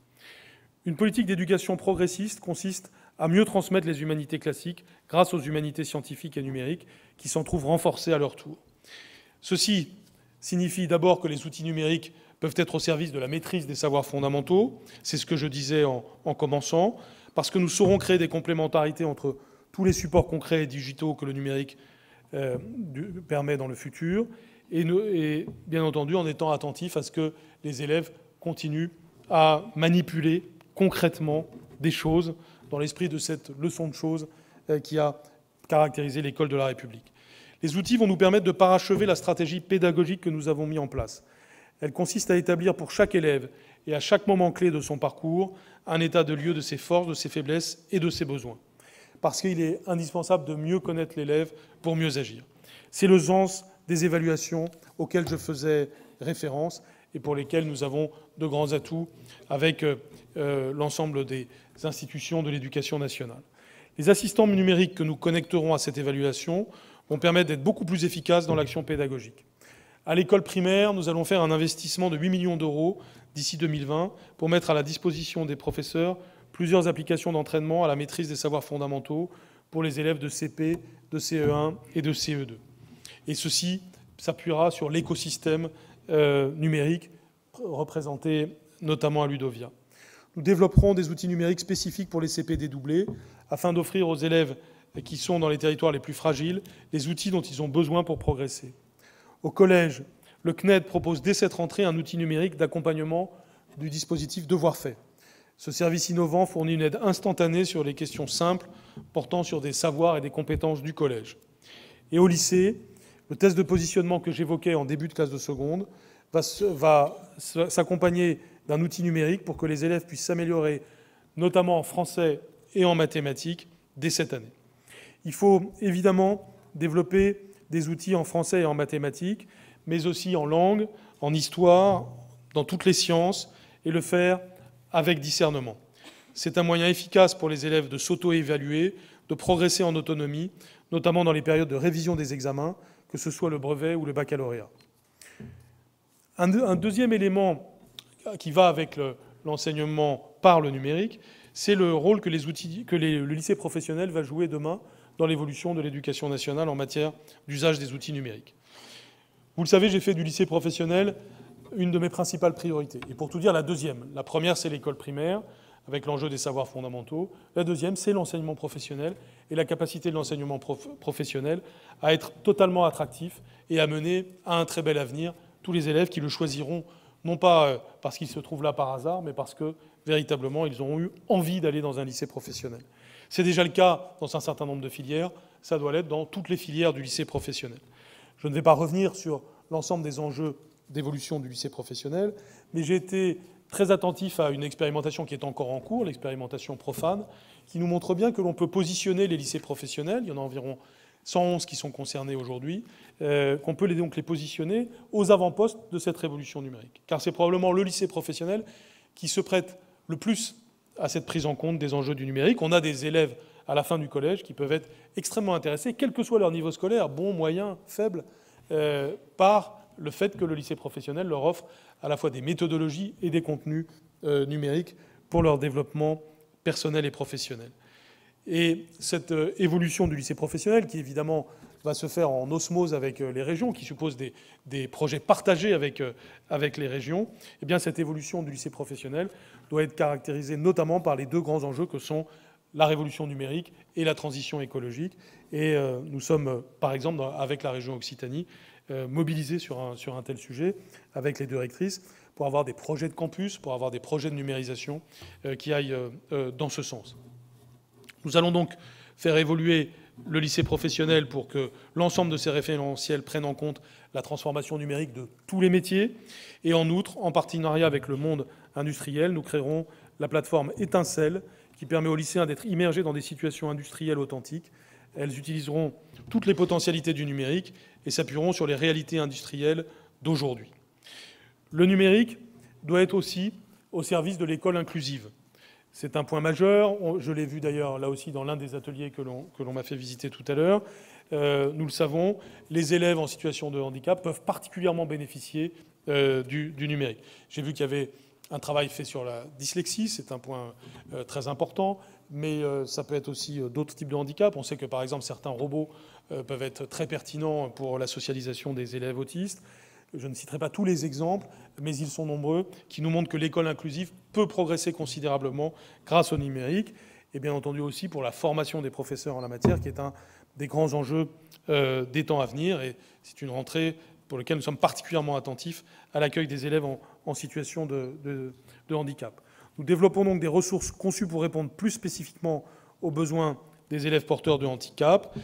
Une politique d'éducation progressiste consiste à mieux transmettre les humanités classiques grâce aux humanités scientifiques et numériques qui s'en trouvent renforcées à leur tour. Ceci signifie d'abord que les outils numériques peuvent être au service de la maîtrise des savoirs fondamentaux, c'est ce que je disais en commençant, parce que nous saurons créer des complémentarités entre tous les supports concrets et digitaux que le numérique permet dans le futur, et bien entendu en étant attentifs à ce que les élèves continuent à manipuler concrètement des choses dans l'esprit de cette leçon de choses qui a caractérisé l'école de la République. Les outils vont nous permettre de parachever la stratégie pédagogique que nous avons mise en place. Elle consiste à établir pour chaque élève et à chaque moment clé de son parcours un état de lieu de ses forces, de ses faiblesses et de ses besoins. Parce qu'il est indispensable de mieux connaître l'élève pour mieux agir. C'est le sens des évaluations auxquelles je faisais référence et pour lesquelles nous avons de grands atouts avec l'ensemble des institutions de l'éducation nationale. Les assistants numériques que nous connecterons à cette évaluation vont permettre d'être beaucoup plus efficaces dans l'action pédagogique. À l'école primaire, nous allons faire un investissement de 8 millions d'euros d'ici 2020 pour mettre à la disposition des professeurs plusieurs applications d'entraînement à la maîtrise des savoirs fondamentaux pour les élèves de CP, de CE1 et de CE2. Et ceci s'appuiera sur l'écosystème numérique représenté notamment à Ludovia. Nous développerons des outils numériques spécifiques pour les CP dédoublés afin d'offrir aux élèves qui sont dans les territoires les plus fragiles les outils dont ils ont besoin pour progresser. Au collège, le CNED propose dès cette rentrée un outil numérique d'accompagnement du dispositif Devoirs faits. Ce service innovant fournit une aide instantanée sur les questions simples portant sur des savoirs et des compétences du collège. Et au lycée, le test de positionnement que j'évoquais en début de classe de seconde va s'accompagner d'un outil numérique pour que les élèves puissent s'améliorer, notamment en français et en mathématiques, dès cette année. Il faut évidemment développer des outils en français et en mathématiques, mais aussi en langue, en histoire, dans toutes les sciences, et le faire avec discernement. C'est un moyen efficace pour les élèves de s'auto-évaluer, de progresser en autonomie, notamment dans les périodes de révision des examens, que ce soit le brevet ou le baccalauréat. Un deuxième élément qui va avec l'enseignement par le numérique, c'est le rôle que le lycée professionnel va jouer demain dans l'évolution de l'éducation nationale en matière d'usage des outils numériques. Vous le savez, j'ai fait du lycée professionnel une de mes principales priorités. Et pour tout dire, la deuxième. La première, c'est l'école primaire, avec l'enjeu des savoirs fondamentaux. La deuxième, c'est l'enseignement professionnel et la capacité de l'enseignement professionnel à être totalement attractif et à mener à un très bel avenir tous les élèves qui le choisiront, non pas parce qu'ils se trouvent là par hasard, mais parce que, véritablement, ils ont eu envie d'aller dans un lycée professionnel. C'est déjà le cas dans un certain nombre de filières, ça doit l'être dans toutes les filières du lycée professionnel. Je ne vais pas revenir sur l'ensemble des enjeux d'évolution du lycée professionnel, mais j'ai été très attentifs à une expérimentation qui est encore en cours, l'expérimentation Profane, qui nous montre bien que l'on peut positionner les lycées professionnels, il y en a environ 111 qui sont concernés aujourd'hui, qu'on peut donc les positionner aux avant-postes de cette révolution numérique. Car c'est probablement le lycée professionnel qui se prête le plus à cette prise en compte des enjeux du numérique. On a des élèves à la fin du collège qui peuvent être extrêmement intéressés, quel que soit leur niveau scolaire, bon, moyen, faible, par le fait que le lycée professionnel leur offre à la fois des méthodologies et des contenus numériques pour leur développement personnel et professionnel. Et cette évolution du lycée professionnel, qui évidemment va se faire en osmose avec les régions, qui suppose des projets partagés avec les régions, eh bien cette évolution du lycée professionnel doit être caractérisée notamment par les deux grands enjeux que sont la révolution numérique et la transition écologique. Et nous sommes, par exemple, avec la région Occitanie, mobilisés sur un tel sujet, avec les deux rectrices, pour avoir des projets de campus, pour avoir des projets de numérisation qui aillent dans ce sens. Nous allons donc faire évoluer le lycée professionnel pour que l'ensemble de ces référentiels prennent en compte la transformation numérique de tous les métiers. Et en outre, en partenariat avec le monde industriel, nous créerons la plateforme Étincelle, qui permet aux lycéens d'être immergés dans des situations industrielles authentiques. Elles utiliseront toutes les potentialités du numérique et s'appuieront sur les réalités industrielles d'aujourd'hui. Le numérique doit être aussi au service de l'école inclusive. C'est un point majeur. Je l'ai vu d'ailleurs là aussi dans l'un des ateliers que l'on m'a fait visiter tout à l'heure. Nous le savons, les élèves en situation de handicap peuvent particulièrement bénéficier du numérique. J'ai vu qu'il y avait un travail fait sur la dyslexie, c'est un point très important, mais ça peut être aussi d'autres types de handicaps. On sait que par exemple certains robots peuvent être très pertinents pour la socialisation des élèves autistes. Je ne citerai pas tous les exemples, mais ils sont nombreux, qui nous montrent que l'école inclusive peut progresser considérablement grâce au numérique, et bien entendu aussi pour la formation des professeurs en la matière, qui est un des grands enjeux des temps à venir. Et c'est une rentrée pour laquelle nous sommes particulièrement attentifs à l'accueil des élèves en situation de handicap. Nous développons donc des ressources conçues pour répondre plus spécifiquement aux besoins des élèves porteurs de handicap,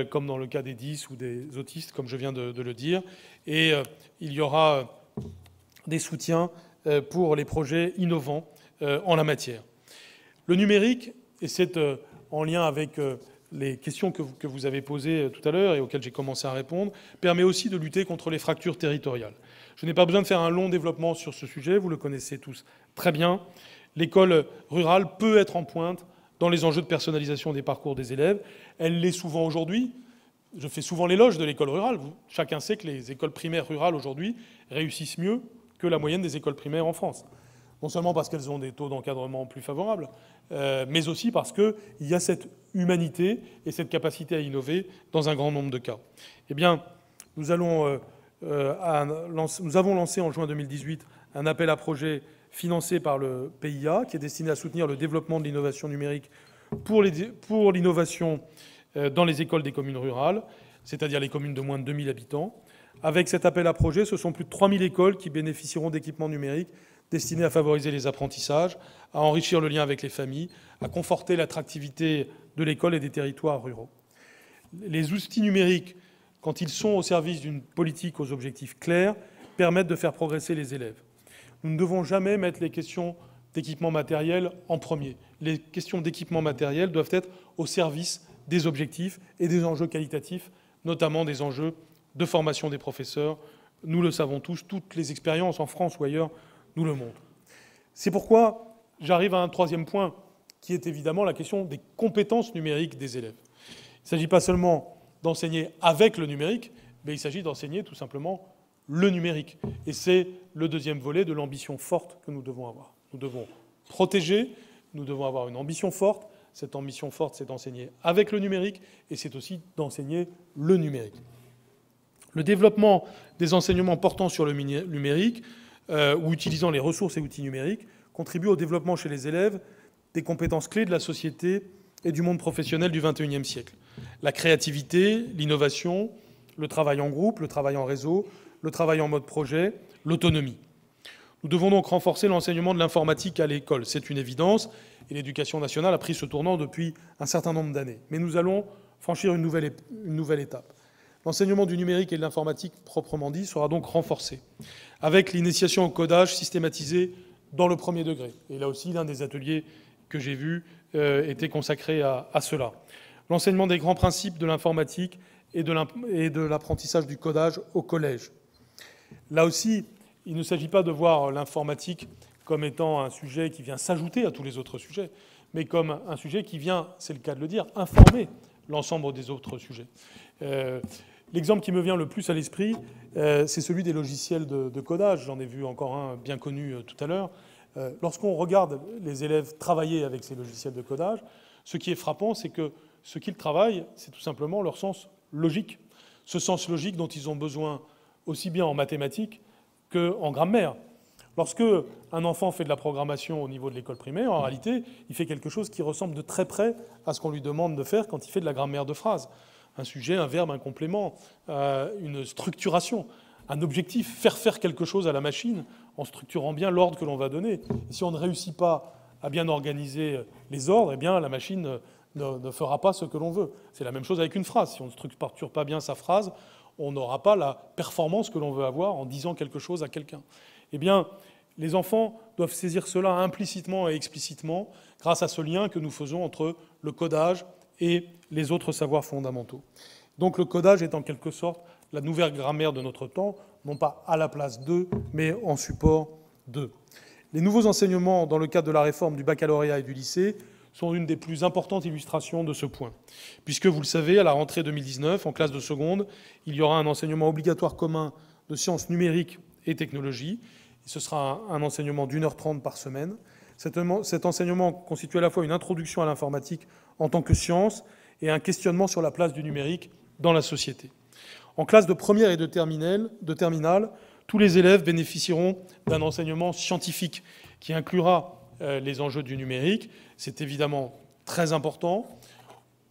comme dans le cas des 10 ou des autistes, comme je viens de le dire. Et il y aura des soutiens pour les projets innovants en la matière. Le numérique, et c'est en lien avec les questions que vous avez posées tout à l'heure et auxquelles j'ai commencé à répondre, permet aussi de lutter contre les fractures territoriales. Je n'ai pas besoin de faire un long développement sur ce sujet, vous le connaissez tous très bien. L'école rurale peut être en pointe dans les enjeux de personnalisation des parcours des élèves. Elle l'est souvent aujourd'hui. Je fais souvent l'éloge de l'école rurale. Chacun sait que les écoles primaires rurales aujourd'hui réussissent mieux que la moyenne des écoles primaires en France. Non seulement parce qu'elles ont des taux d'encadrement plus favorables, mais aussi parce qu'il y a cette humanité et cette capacité à innover dans un grand nombre de cas. Eh bien, nous avons lancé en juin 2018 un appel à projet financé par le PIA, qui est destiné à soutenir le développement de l'innovation numérique pour l'innovation dans les écoles des communes rurales, c'est-à-dire les communes de moins de 2000 habitants. Avec cet appel à projet, ce sont plus de 3000 écoles qui bénéficieront d'équipements numériques destinés à favoriser les apprentissages, à enrichir le lien avec les familles, à conforter l'attractivité de l'école et des territoires ruraux. Les outils numériques, quand ils sont au service d'une politique aux objectifs clairs, permettent de faire progresser les élèves. Nous ne devons jamais mettre les questions d'équipement matériel en premier. Les questions d'équipement matériel doivent être au service des objectifs et des enjeux qualitatifs, notamment des enjeux de formation des professeurs. Nous le savons tous, toutes les expériences en France ou ailleurs nous le montrent. C'est pourquoi j'arrive à un troisième point, qui est évidemment la question des compétences numériques des élèves. Il ne s'agit pas seulement d'enseigner avec le numérique, mais il s'agit d'enseigner tout simplement le numérique. Et c'est le deuxième volet de l'ambition forte que nous devons avoir. Nous devons protéger, nous devons avoir une ambition forte. Cette ambition forte, c'est d'enseigner avec le numérique, et c'est aussi d'enseigner le numérique. Le développement des enseignements portant sur le numérique, ou utilisant les ressources et outils numériques, contribue au développement chez les élèves des compétences clés de la société et du monde professionnel du XXIe siècle. La créativité, l'innovation, le travail en groupe, le travail en réseau, le travail en mode projet, l'autonomie. Nous devons donc renforcer l'enseignement de l'informatique à l'école. C'est une évidence, et l'éducation nationale a pris ce tournant depuis un certain nombre d'années. Mais nous allons franchir une nouvelle étape. L'enseignement du numérique et de l'informatique proprement dit sera donc renforcé, avec l'initiation au codage systématisé dans le premier degré. Et là aussi, l'un des ateliers que j'ai vus était consacré à cela. L'enseignement des grands principes de l'informatique et de l'apprentissage du codage au collège. Là aussi, il ne s'agit pas de voir l'informatique comme étant un sujet qui vient s'ajouter à tous les autres sujets, mais comme un sujet qui vient, c'est le cas de le dire, informer l'ensemble des autres sujets. L'exemple qui me vient le plus à l'esprit, c'est celui des logiciels de codage. J'en ai vu encore un bien connu tout à l'heure. Lorsqu'on regarde les élèves travailler avec ces logiciels de codage, ce qui est frappant, c'est que ce qu'ils travaillent, c'est tout simplement leur sens logique. Ce sens logique dont ils ont besoin aussi bien en mathématiques qu'en grammaire. Lorsque un enfant fait de la programmation au niveau de l'école primaire, en réalité, il fait quelque chose qui ressemble de très près à ce qu'on lui demande de faire quand il fait de la grammaire de phrase. Un sujet, un verbe, un complément, une structuration, un objectif, faire quelque chose à la machine en structurant bien l'ordre que l'on va donner. Et si on ne réussit pas à bien organiser les ordres, eh bien la machine ne fera pas ce que l'on veut. C'est la même chose avec une phrase. Si on ne structure pas bien sa phrase, on n'aura pas la performance que l'on veut avoir en disant quelque chose à quelqu'un. Eh bien, les enfants doivent saisir cela implicitement et explicitement grâce à ce lien que nous faisons entre le codage et les autres savoirs fondamentaux. Donc le codage est en quelque sorte la nouvelle grammaire de notre temps, non pas à la place d'eux, mais en support d'eux. Les nouveaux enseignements dans le cadre de la réforme du baccalauréat et du lycée sont une des plus importantes illustrations de ce point. Puisque, vous le savez, à la rentrée 2019, en classe de seconde, il y aura un enseignement obligatoire commun de sciences numériques et technologies. Ce sera un enseignement d'1h30 par semaine. Cet enseignement constitue à la fois une introduction à l'informatique en tant que science et un questionnement sur la place du numérique dans la société. En classe de première et de terminale, tous les élèves bénéficieront d'un enseignement scientifique qui inclura les enjeux du numérique. C'est évidemment très important.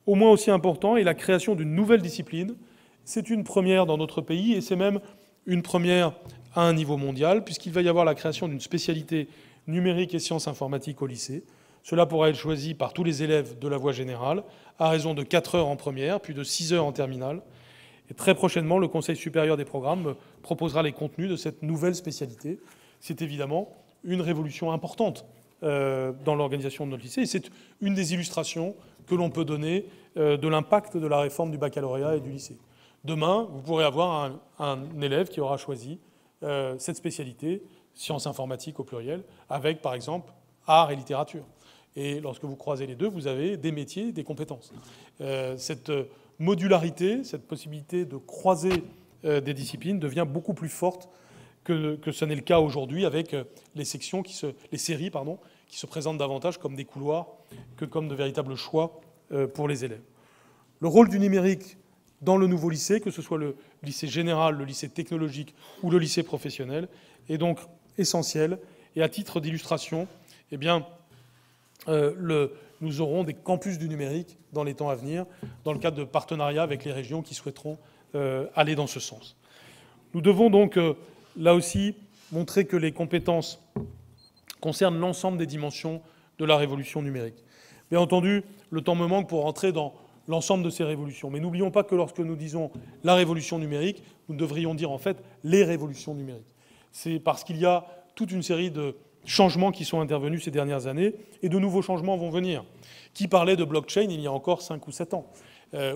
Au moins aussi important est la création d'une nouvelle discipline. C'est une première dans notre pays et c'est même une première à un niveau mondial, puisqu'il va y avoir la création d'une spécialité numérique et sciences informatiques au lycée. Cela pourra être choisi par tous les élèves de la voie générale, à raison de 4 heures en première, puis de 6 heures en terminale. Et très prochainement, le Conseil supérieur des programmes proposera les contenus de cette nouvelle spécialité. C'est évidemment une révolution importante dans l'organisation de notre lycée, et c'est une des illustrations que l'on peut donner de l'impact de la réforme du baccalauréat et du lycée. Demain, vous pourrez avoir un élève qui aura choisi cette spécialité, sciences informatiques au pluriel, avec par exemple art et littérature. Et lorsque vous croisez les deux, vous avez des métiers, des compétences. Cette modularité, cette possibilité de croiser des disciplines devient beaucoup plus forte que ce n'est le cas aujourd'hui avec les séries, qui se présentent davantage comme des couloirs que comme de véritables choix pour les élèves. Le rôle du numérique dans le nouveau lycée, que ce soit le lycée général, le lycée technologique ou le lycée professionnel, est donc essentiel. Et à titre d'illustration, eh bien, nous aurons des campus du numérique dans les temps à venir, dans le cadre de partenariats avec les régions qui souhaiteront aller dans ce sens. Nous devons donc, là aussi, montrer que les compétences concernent l'ensemble des dimensions de la révolution numérique. Bien entendu, le temps me manque pour rentrer dans l'ensemble de ces révolutions. Mais n'oublions pas que lorsque nous disons la révolution numérique, nous devrions dire en fait les révolutions numériques. C'est parce qu'il y a toute une série de changements qui sont intervenus ces dernières années, et de nouveaux changements vont venir. Qui parlait de blockchain il y a encore 5 ou 7 ans?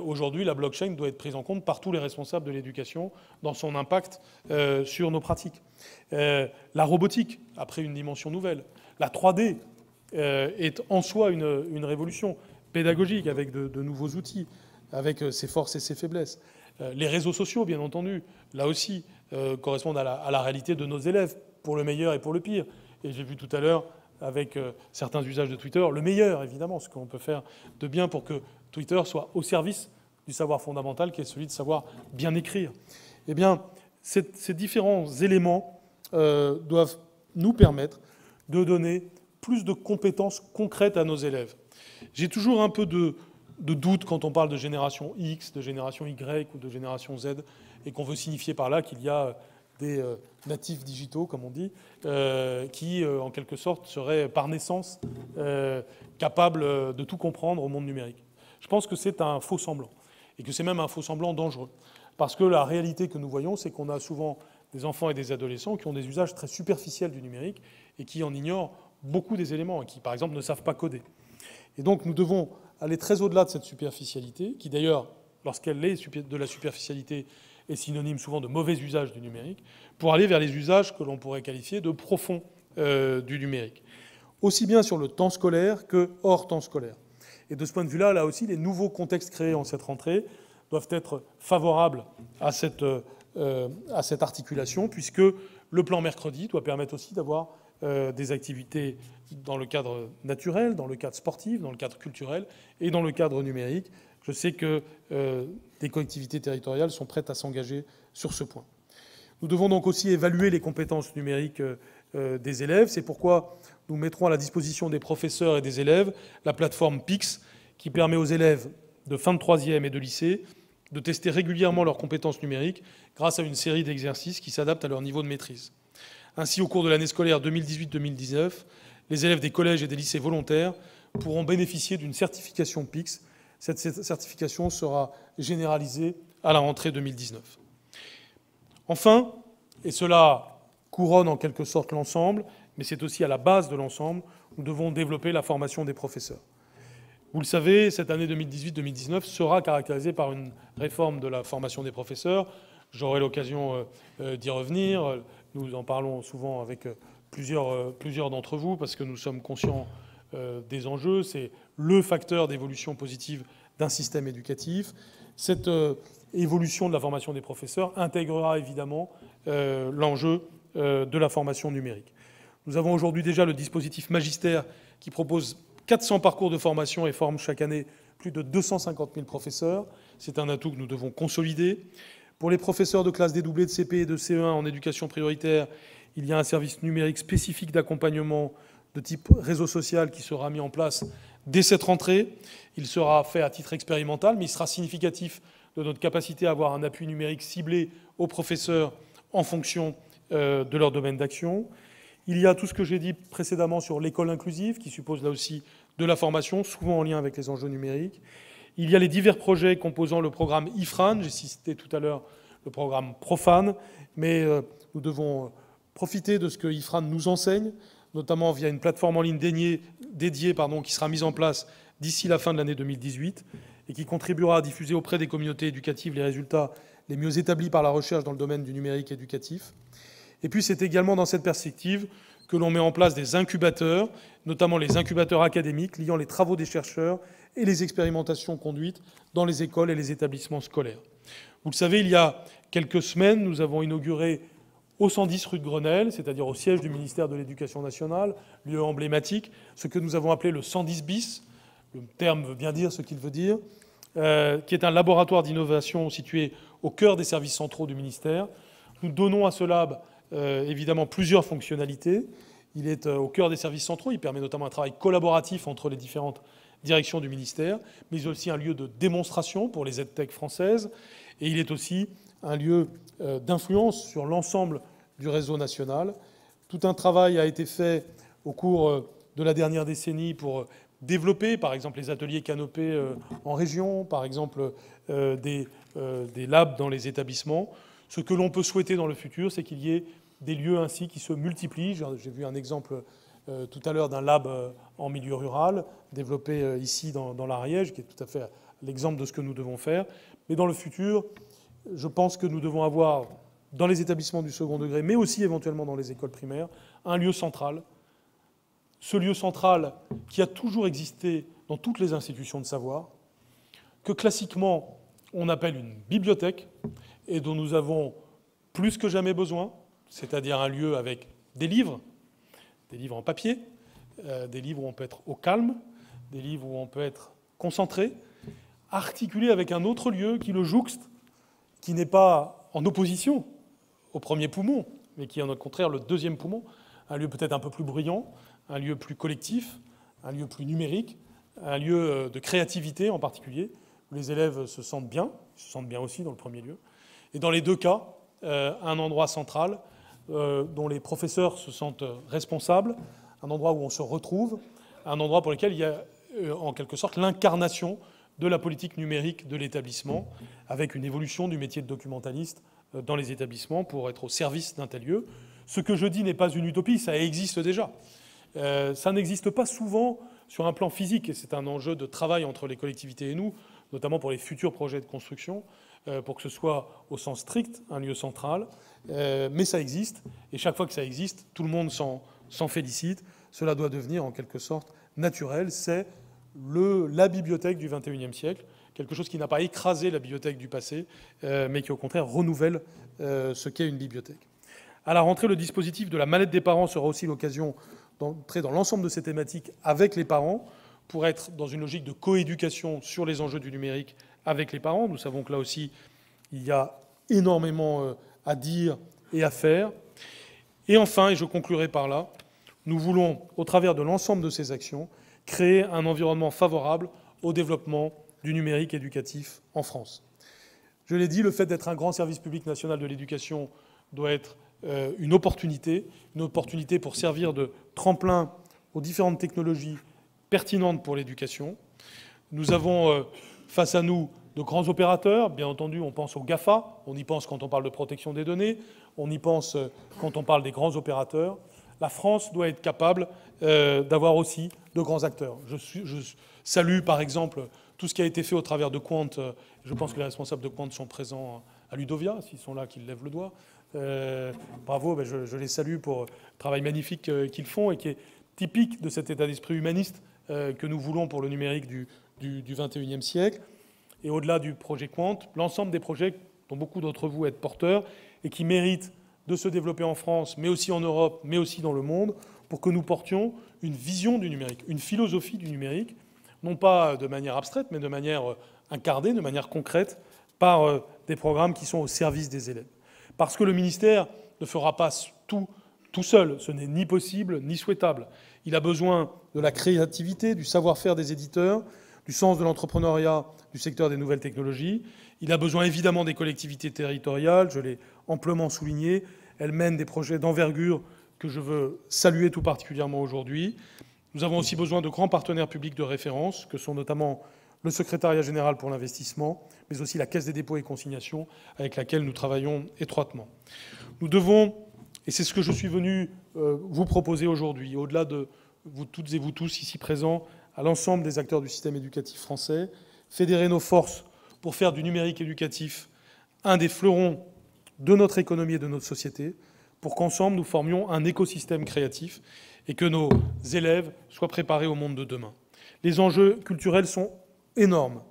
Aujourd'hui, la blockchain doit être prise en compte par tous les responsables de l'éducation dans son impact sur nos pratiques. La robotique a pris une dimension nouvelle. La 3D est en soi une révolution pédagogique avec de nouveaux outils, avec ses forces et ses faiblesses. Les réseaux sociaux, bien entendu, là aussi, correspondent à la réalité de nos élèves, pour le meilleur et pour le pire. Et j'ai vu tout à l'heure, avec certains usages de Twitter, le meilleur, évidemment, ce qu'on peut faire de bien pour que Twitter soit au service du savoir fondamental, qui est celui de savoir bien écrire. Eh bien, ces différents éléments doivent nous permettre de donner plus de compétences concrètes à nos élèves. J'ai toujours un peu de doute quand on parle de génération X, de génération Y ou de génération Z, et qu'on veut signifier par là qu'il y a des natifs digitaux, comme on dit, qui, en quelque sorte, seraient par naissance capables de tout comprendre au monde numérique. Je pense que c'est un faux semblant, et que c'est même un faux semblant dangereux. Parce que la réalité que nous voyons, c'est qu'on a souvent des enfants et des adolescents qui ont des usages très superficiels du numérique et qui en ignorent beaucoup des éléments et qui, par exemple, ne savent pas coder. Et donc, nous devons aller très au-delà de cette superficialité, qui d'ailleurs, lorsqu'elle est de la superficialité, est synonyme souvent de mauvais usage du numérique, pour aller vers les usages que l'on pourrait qualifier de profonds du numérique, aussi bien sur le temps scolaire que hors temps scolaire. Et de ce point de vue-là, là aussi, les nouveaux contextes créés en cette rentrée doivent être favorables à cette articulation, puisque le plan mercredi doit permettre aussi d'avoir des activités dans le cadre naturel, dans le cadre sportif, dans le cadre culturel et dans le cadre numérique. Je sais que des collectivités territoriales sont prêtes à s'engager sur ce point. Nous devons donc aussi évaluer les compétences numériques des élèves. C'est pourquoi nous mettrons à la disposition des professeurs et des élèves la plateforme PIX, qui permet aux élèves de fin de troisième et de lycée de tester régulièrement leurs compétences numériques grâce à une série d'exercices qui s'adaptent à leur niveau de maîtrise. Ainsi, au cours de l'année scolaire 2018-2019, les élèves des collèges et des lycées volontaires pourront bénéficier d'une certification PIX. Cette certification sera généralisée à la rentrée 2019. Enfin, et cela couronne en quelque sorte l'ensemble, mais c'est aussi à la base de l'ensemble, nous devons développer la formation des professeurs. Vous le savez, cette année 2018-2019 sera caractérisée par une réforme de la formation des professeurs. J'aurai l'occasion d'y revenir. Nous en parlons souvent avec plusieurs d'entre vous parce que nous sommes conscients des enjeux. C'est le facteur d'évolution positive d'un système éducatif. Cette évolution de la formation des professeurs intégrera évidemment l'enjeu de la formation numérique. Nous avons aujourd'hui déjà le dispositif Magistère qui propose 400 parcours de formation et forme chaque année plus de 250 000 professeurs. C'est un atout que nous devons consolider. Pour les professeurs de classe dédoublée de CP et de CE1 en éducation prioritaire, il y a un service numérique spécifique d'accompagnement de type réseau social qui sera mis en place dès cette rentrée. Il sera fait à titre expérimental, mais il sera significatif de notre capacité à avoir un appui numérique ciblé aux professeurs en fonction de leur domaine d'action. Il y a tout ce que j'ai dit précédemment sur l'école inclusive, qui suppose là aussi de la formation, souvent en lien avec les enjeux numériques. Il y a les divers projets composant le programme IFRAN, j'ai cité tout à l'heure le programme Profane, mais nous devons profiter de ce que IFRAN nous enseigne, notamment via une plateforme en ligne dédiée qui sera mise en place d'ici la fin de l'année 2018 et qui contribuera à diffuser auprès des communautés éducatives les résultats les mieux établis par la recherche dans le domaine du numérique éducatif. Et puis c'est également dans cette perspective que l'on met en place des incubateurs, notamment les incubateurs académiques liant les travaux des chercheurs et les expérimentations conduites dans les écoles et les établissements scolaires. Vous le savez, il y a quelques semaines, nous avons inauguré au 110 rue de Grenelle, c'est-à-dire au siège du ministère de l'Éducation nationale, lieu emblématique, ce que nous avons appelé le 110 bis, le terme veut bien dire ce qu'il veut dire, qui est un laboratoire d'innovation situé au cœur des services centraux du ministère. Nous donnons à ce lab évidemment plusieurs fonctionnalités. Il est au cœur des services centraux, il permet notamment un travail collaboratif entre les différentes directions du ministère, mais aussi un lieu de démonstration pour les EdTech françaises, et il est aussi un lieu d'influence sur l'ensemble du réseau national. Tout un travail a été fait au cours de la dernière décennie pour développer, par exemple, les ateliers canopés en région, par exemple, des labs dans les établissements. Ce que l'on peut souhaiter dans le futur, c'est qu'il y ait des lieux ainsi qui se multiplient. J'ai vu un exemple tout à l'heure d'un lab en milieu rural, développé ici dans l'Ariège, qui est tout à fait l'exemple de ce que nous devons faire. Mais dans le futur, je pense que nous devons avoir, dans les établissements du second degré, mais aussi éventuellement dans les écoles primaires, un lieu central. Ce lieu central qui a toujours existé dans toutes les institutions de savoir, que classiquement on appelle une bibliothèque, et dont nous avons plus que jamais besoin, c'est-à-dire un lieu avec des livres en papier, des livres où on peut être au calme, des livres où on peut être concentré, articulé avec un autre lieu qui le jouxte, qui n'est pas en opposition au premier poumon, mais qui est au contraire le deuxième poumon, un lieu peut-être un peu plus bruyant, un lieu plus collectif, un lieu plus numérique, un lieu de créativité en particulier, où les élèves se sentent bien aussi dans le premier lieu. Et dans les deux cas, un endroit central dont les professeurs se sentent responsables, un endroit où on se retrouve, un endroit pour lequel il y a en quelque sorte l'incarnation de la politique numérique de l'établissement, avec une évolution du métier de documentaliste dans les établissements pour être au service d'un tel lieu. Ce que je dis n'est pas une utopie, ça existe déjà. Ça n'existe pas souvent sur un plan physique, et c'est un enjeu de travail entre les collectivités et nous, notamment pour les futurs projets de construction, pour que ce soit au sens strict un lieu central. Mais ça existe, et chaque fois que ça existe, tout le monde s'en félicite. Cela doit devenir en quelque sorte naturel. C'est la bibliothèque du XXIe siècle, quelque chose qui n'a pas écrasé la bibliothèque du passé, mais qui au contraire renouvelle ce qu'est une bibliothèque. À la rentrée, le dispositif de la mallette des parents sera aussi l'occasion d'entrer dans l'ensemble de ces thématiques avec les parents, pour être dans une logique de coéducation sur les enjeux du numérique avec les parents. Nous savons que là aussi, il y a énormément à dire et à faire. Et enfin, et je conclurai par là, nous voulons, au travers de l'ensemble de ces actions, créer un environnement favorable au développement du numérique éducatif en France. Je l'ai dit, le fait d'être un grand service public national de l'éducation doit être une opportunité pour servir de tremplin aux différentes technologies pertinentes pour l'éducation. Nous avons face à nous de grands opérateurs. Bien entendu, on pense aux GAFA, on y pense quand on parle de protection des données, on y pense quand on parle des grands opérateurs. La France doit être capable d'avoir aussi de grands acteurs. Je salue par exemple tout ce qui a été fait au travers de Quant. Je pense que les responsables de Quant sont présents à Ludovia, s'ils sont là, qu'ils lèvent le doigt. Bravo, je les salue pour le travail magnifique qu'ils font et qui est typique de cet état d'esprit humaniste que nous voulons pour le numérique du XXIe siècle. Et au-delà du projet Quant, l'ensemble des projets dont beaucoup d'entre vous êtes porteurs et qui méritent de se développer en France, mais aussi en Europe, mais aussi dans le monde, pour que nous portions une vision du numérique, une philosophie du numérique, non pas de manière abstraite, mais de manière incarnée, de manière concrète, par des programmes qui sont au service des élèves. Parce que le ministère ne fera pas tout seul, ce n'est ni possible ni souhaitable. Il a besoin de la créativité, du savoir-faire des éditeurs, du sens de l'entrepreneuriat du secteur des nouvelles technologies. Il a besoin évidemment des collectivités territoriales, je l'ai amplement souligné. Elles mènent des projets d'envergure que je veux saluer tout particulièrement aujourd'hui. Nous avons aussi besoin de grands partenaires publics de référence, que sont notamment le Secrétariat général pour l'investissement, mais aussi la Caisse des dépôts et consignations, avec laquelle nous travaillons étroitement. Nous devons, et c'est ce que je suis venu vous proposer aujourd'hui, au-delà de vous toutes et vous tous ici présents, à l'ensemble des acteurs du système éducatif français, fédérer nos forces pour faire du numérique éducatif un des fleurons de notre économie et de notre société, pour qu'ensemble nous formions un écosystème créatif et que nos élèves soient préparés au monde de demain. Les enjeux culturels sont énormes.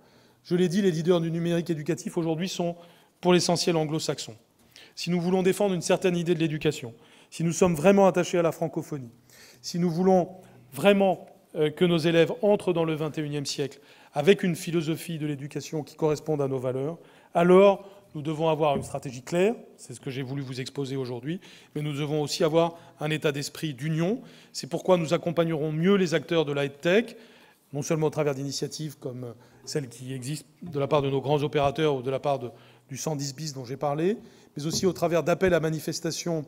Je l'ai dit, les leaders du numérique éducatif aujourd'hui sont pour l'essentiel anglo-saxons. Si nous voulons défendre une certaine idée de l'éducation, si nous sommes vraiment attachés à la francophonie, si nous voulons vraiment que nos élèves entrent dans le XXIe siècle avec une philosophie de l'éducation qui corresponde à nos valeurs, alors nous devons avoir une stratégie claire, c'est ce que j'ai voulu vous exposer aujourd'hui, mais nous devons aussi avoir un état d'esprit d'union. C'est pourquoi nous accompagnerons mieux les acteurs de la tech, non seulement au travers d'initiatives comme celles qui existent de la part de nos grands opérateurs ou de la part du 110 bis dont j'ai parlé, mais aussi au travers d'appels à manifestation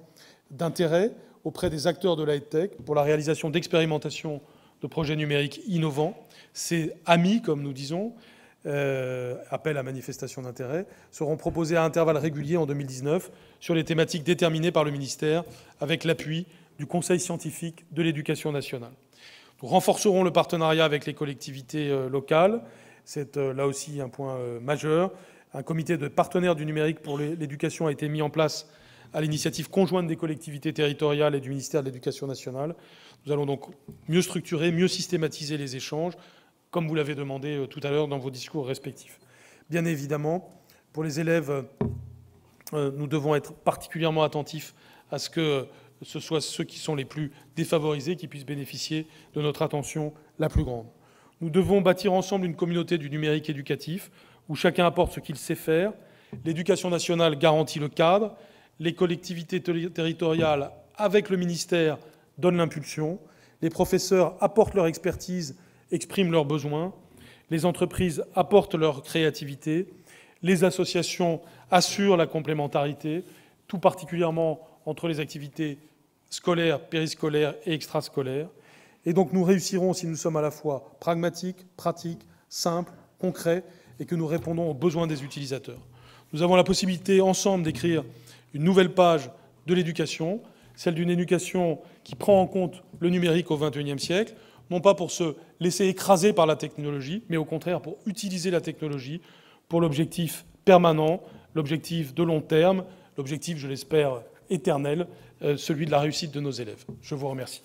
d'intérêt auprès des acteurs de la tech pour la réalisation d'expérimentations de projets numériques innovants. Ces AMI, comme nous disons, appels à manifestation d'intérêt, seront proposés à intervalles réguliers en 2019 sur les thématiques déterminées par le ministère avec l'appui du Conseil scientifique de l'éducation nationale. Nous renforcerons le partenariat avec les collectivités locales. C'est là aussi un point majeur. Un comité de partenaires du numérique pour l'éducation a été mis en place à l'initiative conjointe des collectivités territoriales et du ministère de l'Éducation nationale. Nous allons donc mieux structurer, mieux systématiser les échanges, comme vous l'avez demandé tout à l'heure dans vos discours respectifs. Bien évidemment, pour les élèves, nous devons être particulièrement attentifs à ce que ce soit ceux qui sont les plus défavorisés qui puissent bénéficier de notre attention la plus grande. Nous devons bâtir ensemble une communauté du numérique éducatif où chacun apporte ce qu'il sait faire. L'éducation nationale garantit le cadre, les collectivités territoriales, avec le ministère, donnent l'impulsion, les professeurs apportent leur expertise, expriment leurs besoins, les entreprises apportent leur créativité, les associations assurent la complémentarité, tout particulièrement entre les activités scolaires, périscolaires et extrascolaires. Et donc nous réussirons si nous sommes à la fois pragmatiques, pratiques, simples, concrets, et que nous répondons aux besoins des utilisateurs. Nous avons la possibilité ensemble d'écrire une nouvelle page de l'éducation, celle d'une éducation qui prend en compte le numérique au XXIe siècle, non pas pour se laisser écraser par la technologie, mais au contraire pour utiliser la technologie pour l'objectif permanent, l'objectif de long terme, l'objectif, je l'espère, éternel, celui de la réussite de nos élèves. Je vous remercie.